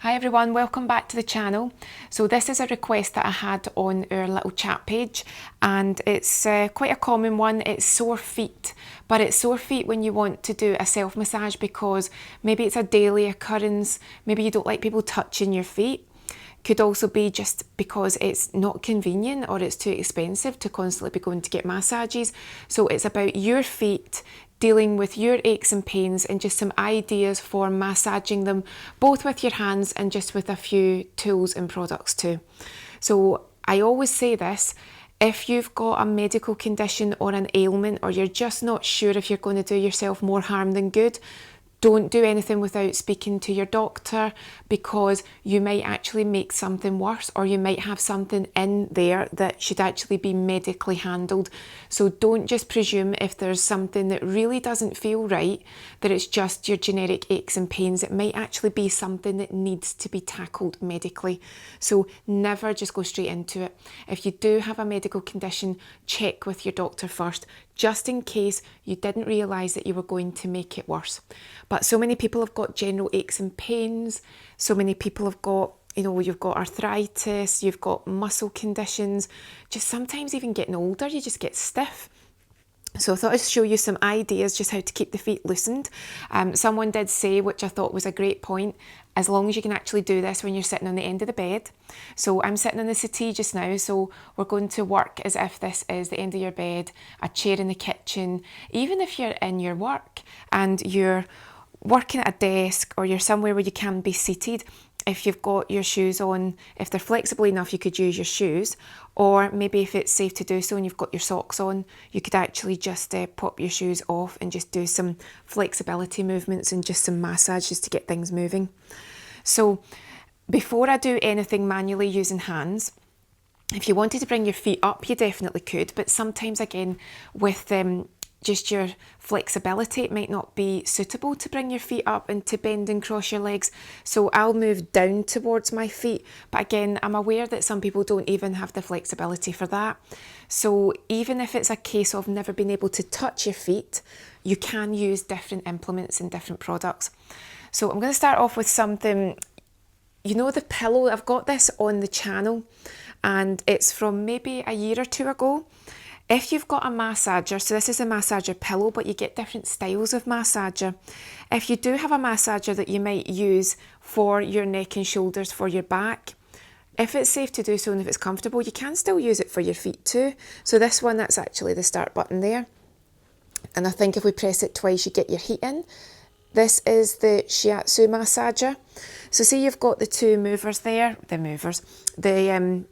Hi everyone, welcome back to the channel. So this is a request that I had on our little chat page, and it's quite a common one. It's sore feet, but it's sore feet when you want to do a self massage because maybe it's a daily occurrence, maybe you don't like people touching your feet. Could also be just because it's not convenient or it's too expensive to constantly be going to get massages. So it's about your feet, dealing with your aches and pains, and just some ideas for massaging them, both with your hands and just with a few tools and products too. So I always say this: if you've got a medical condition or an ailment, or you're just not sure if you're going to do yourself more harm than good, don't do anything without speaking to your doctor, because you might actually make something worse, or you might have something in there that should actually be medically handled. So don't just presume if there's something that really doesn't feel right, that it's just your generic aches and pains. It might actually be something that needs to be tackled medically. So never just go straight into it. If you do have a medical condition, check with your doctor first, just in case you didn't realise that you were going to make it worse. But so many people have got general aches and pains, so many people have got, you've got arthritis, you've got muscle conditions, just sometimes even getting older, you just get stiff. So I thought I'd show you some ideas just how to keep the feet loosened. Someone did say, which I thought was a great point, as long as you can actually do this when you're sitting on the end of the bed. So I'm sitting on the settee just now, so we're going to work as if this is the end of your bed, a chair in the kitchen. Even if you're in your work and you're working at a desk, or you're somewhere where you can be seated, if you've got your shoes on, if they're flexible enough, you could use your shoes, or maybe if it's safe to do so and you've got your socks on, you could actually just pop your shoes off and just do some flexibility movements and just some massages to get things moving. So before I do anything manually using hands, if you wanted to bring your feet up, you definitely could, but sometimes again with just your flexibility, it might not be suitable to bring your feet up and to bend and cross your legs. So I'll move down towards my feet. But again, I'm aware that some people don't even have the flexibility for that. So even if it's a case of never being able to touch your feet, you can use different implements and different products. So I'm going to start off with something, the pillow. I've got this on the channel and it's from maybe a year or two ago. If you've got a massager, so this is a massager pillow, but you get different styles of massager. If you do have a massager that you might use for your neck and shoulders, for your back, if it's safe to do so and if it's comfortable, you can still use it for your feet too. So this one, that's actually the start button there. And I think if we press it twice, you get your heat in. This is the shiatsu massager. So see, you've got the two movers there, the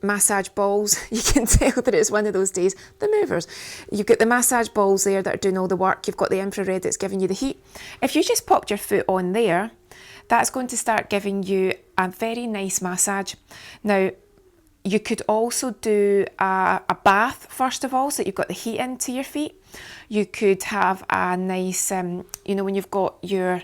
massage balls. You can tell that it's one of those days, the movers. You've got the massage balls there that are doing all the work. You've got the infrared that's giving you the heat. If you just popped your foot on there, that's going to start giving you a very nice massage. Now, you could also do a bath first of all, so that you've got the heat into your feet. You could have a nice, when you've got your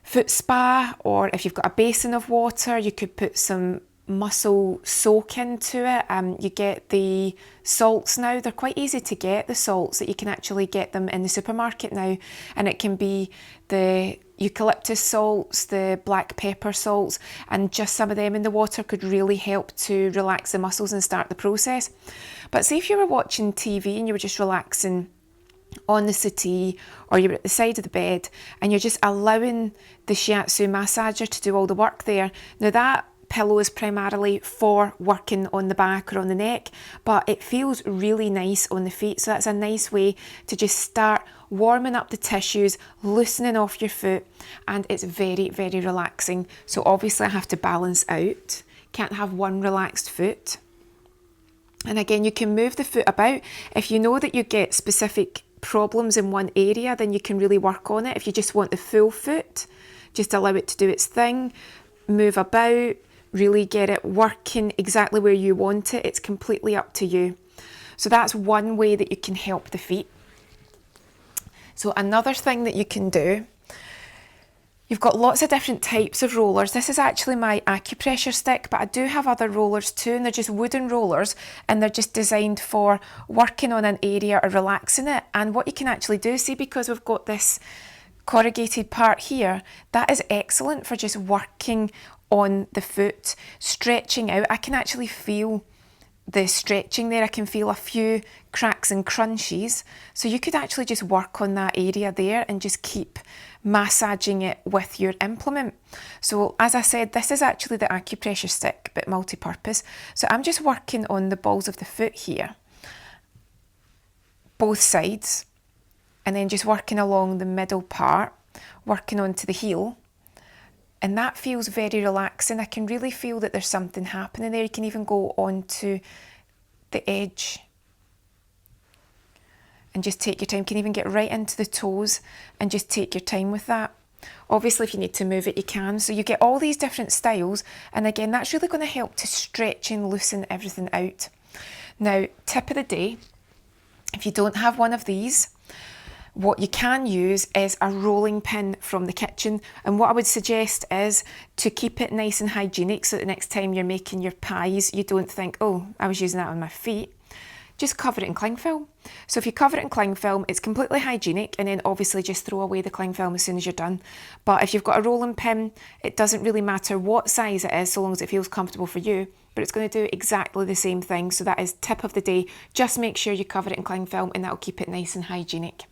foot spa, or if you've got a basin of water, you could put some muscle soak into it. You get the salts now. They're quite easy to get, the salts, that you can actually get them in the supermarket now, and it can be the eucalyptus salts, the black pepper salts, and just some of them in the water could really help to relax the muscles and start the process. But say if you were watching TV and you were just relaxing on the settee, or you're at the side of the bed and you're just allowing the shiatsu massager to do all the work there. Now that pillow is primarily for working on the back or on the neck, but it feels really nice on the feet. So that's a nice way to just start warming up the tissues, loosening off your foot, and it's very, very relaxing. So obviously I have to balance out. Can't have one relaxed foot. And again, you can move the foot about. If you know that you get specific problems in one area, then you can really work on it. If you just want the full foot, just allow it to do its thing, move about, really get it working exactly where you want it. It's completely up to you. So that's one way that you can help the feet. So another thing that you can do, you've got lots of different types of rollers. This is actually my acupressure stick, but I do have other rollers too, and they're just wooden rollers, and they're just designed for working on an area or relaxing it. And what you can actually do, see, because we've got this corrugated part here, that is excellent for just working on the foot, stretching out. I can actually feel the stretching there. I can feel a few cracks and crunches. So you could actually just work on that area there and just keep massaging it with your implement. So as I said, this is actually the acupressure stick, but multi-purpose. So I'm just working on the balls of the foot here, both sides, and then just working along the middle part, working onto the heel. And that feels very relaxing. I can really feel that there's something happening there. You can even go onto the edge and just take your time. You can even get right into the toes and just take your time with that. Obviously, if you need to move it, you can. So you get all these different styles. And again, that's really going to help to stretch and loosen everything out. Now, tip of the day, if you don't have one of these, what you can use is a rolling pin from the kitchen, and what I would suggest is to keep it nice and hygienic so that the next time you're making your pies you don't think, oh, I was using that on my feet. Just cover it in cling film. So if you cover it in cling film, it's completely hygienic, and then obviously just throw away the cling film as soon as you're done. But if you've got a rolling pin, it doesn't really matter what size it is so long as it feels comfortable for you, but it's going to do exactly the same thing. So that is tip of the day. Just make sure you cover it in cling film and that'll keep it nice and hygienic.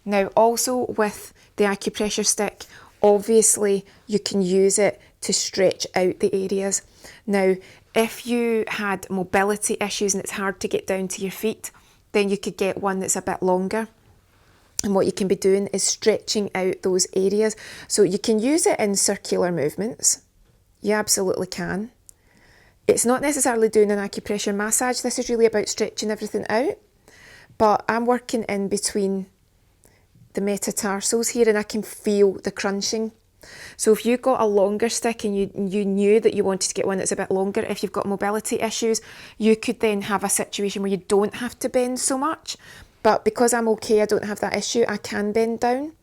Now also with the acupressure stick, obviously you can use it to stretch out the areas. Now if you had mobility issues and it's hard to get down to your feet, then you could get one that's a bit longer. And what you can be doing is stretching out those areas. So you can use it in circular movements. You absolutely can. It's not necessarily doing an acupressure massage. This is really about stretching everything out. But I'm working in between the metatarsals here and I can feel the crunching. So if you got a longer stick and you knew that you wanted to get one that's a bit longer, if you've got mobility issues, you could then have a situation where you don't have to bend so much. But because I'm okay, I don't have that issue, I can bend down.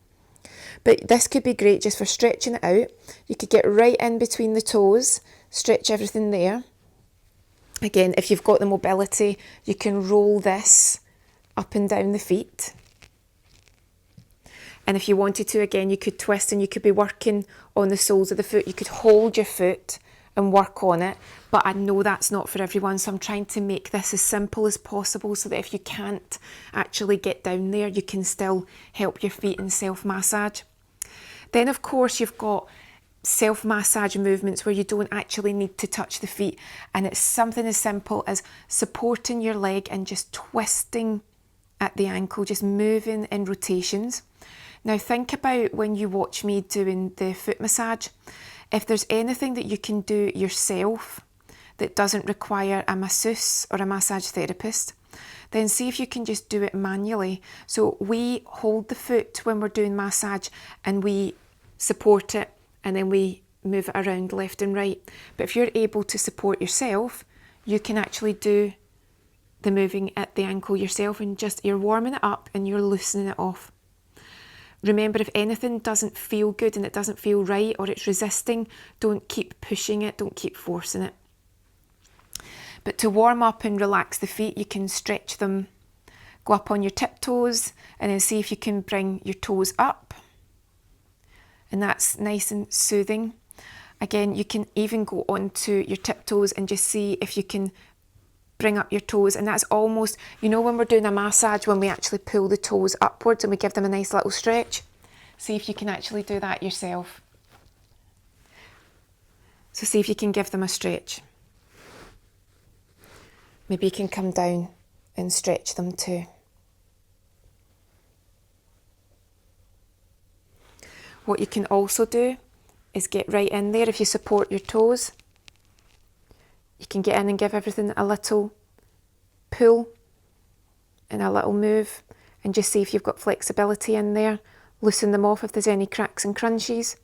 But this could be great just for stretching it out. You could get right in between the toes, stretch everything there. Again, if you've got the mobility, you can roll this up and down the feet. And if you wanted to, again, you could twist and you could be working on the soles of the foot. You could hold your foot and work on it. But I know that's not for everyone, so I'm trying to make this as simple as possible so that if you can't actually get down there, you can still help your feet and self-massage. Then, of course, you've got self-massage movements where you don't actually need to touch the feet. And it's something as simple as supporting your leg and just twisting at the ankle, just moving in rotations. Now think about when you watch me doing the foot massage. If there's anything that you can do yourself that doesn't require a masseuse or a massage therapist, then see if you can just do it manually. So we hold the foot when we're doing massage and we support it and then we move it around left and right. But if you're able to support yourself, you can actually do the moving at the ankle yourself and just you're warming it up and you're loosening it off. Remember, if anything doesn't feel good and it doesn't feel right or it's resisting, don't keep pushing it, don't keep forcing it. But to warm up and relax the feet, you can stretch them, go up on your tiptoes and then see if you can bring your toes up. And that's nice and soothing. Again, you can even go onto your tiptoes and just see if you can bring up your toes, and that's almost, you know, when we're doing a massage, when we actually pull the toes upwards and we give them a nice little stretch. See if you can actually do that yourself. So see if you can give them a stretch. Maybe you can come down and stretch them too. What you can also do is get right in there. If you support your toes, you can get in and give everything a little pull and a little move and just see if you've got flexibility in there. Loosen them off if there's any cracks and crunches.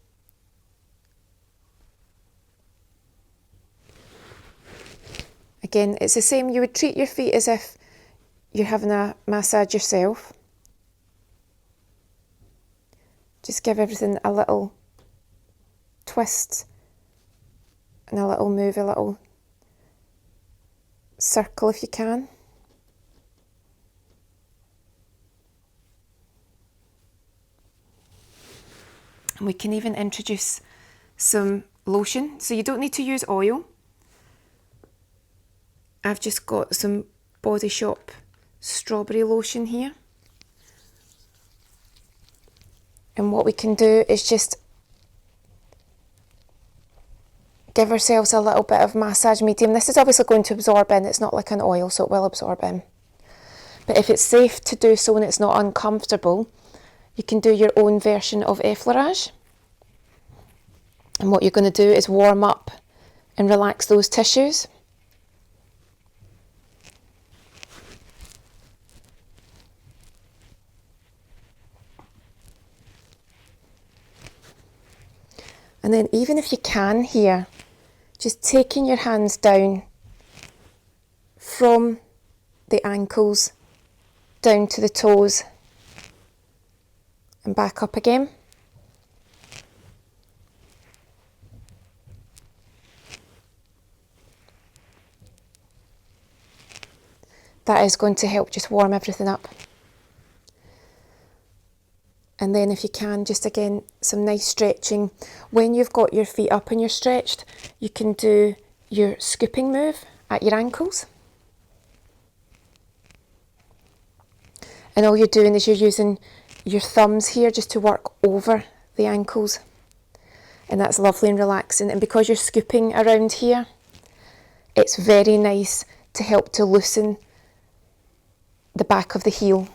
Again, it's the same. You would treat your feet as if you're having a massage yourself. Just give everything a little twist and a little move, a little circle if you can. And we can even introduce some lotion. So you don't need to use oil. I've just got some Body Shop strawberry lotion here. And what we can do is just give ourselves a little bit of massage medium. This is obviously going to absorb in, it's not like an oil, so it will absorb in. But if it's safe to do so and it's not uncomfortable, you can do your own version of effleurage. And what you're going to do is warm up and relax those tissues. And then even if you can here, just taking your hands down from the ankles down to the toes and back up again. That is going to help just warm everything up. And then if you can, just again, some nice stretching. When you've got your feet up and you're stretched, you can do your scooping move at your ankles. And all you're doing is you're using your thumbs here just to work over the ankles. And that's lovely and relaxing. And because you're scooping around here, it's very nice to help to loosen the back of the heel,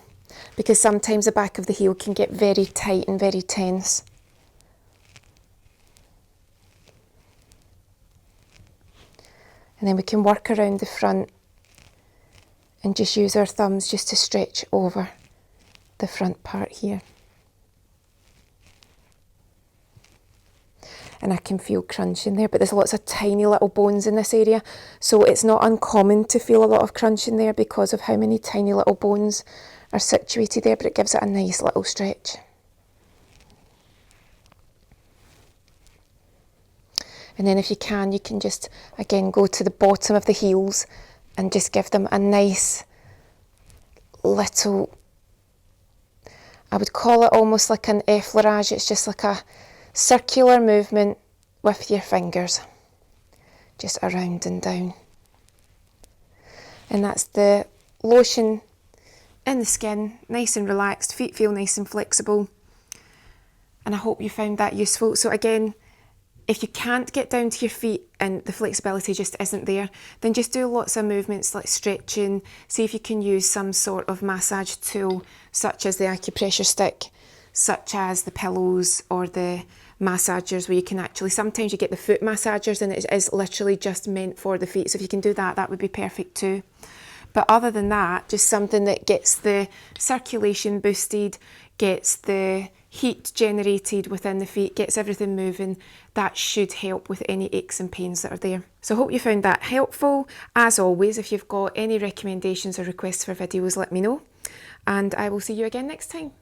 because sometimes the back of the heel can get very tight and very tense. And then we can work around the front and just use our thumbs just to stretch over the front part here. And I can feel crunching there, but there's lots of tiny little bones in this area, so it's not uncommon to feel a lot of crunching there because of how many tiny little bones are situated there, but it gives it a nice little stretch. And then if you can just again go to the bottom of the heels and just give them a nice little, I would call it almost like an effleurage. It's just like a circular movement with your fingers, just around and down. And that's the lotion in the skin, nice and relaxed, feet feel nice and flexible. And I hope you found that useful. So again, if you can't get down to your feet and the flexibility just isn't there, then just do lots of movements like stretching. See if you can use some sort of massage tool, such as the acupressure stick, such as the pillows or the massagers, where you can actually, sometimes you get the foot massagers and it is literally just meant for the feet. So if you can do that, that would be perfect too. But other than that, just something that gets the circulation boosted, gets the heat generated within the feet, gets everything moving, that should help with any aches and pains that are there. So I hope you found that helpful. As always, if you've got any recommendations or requests for videos, let me know. And I will see you again next time.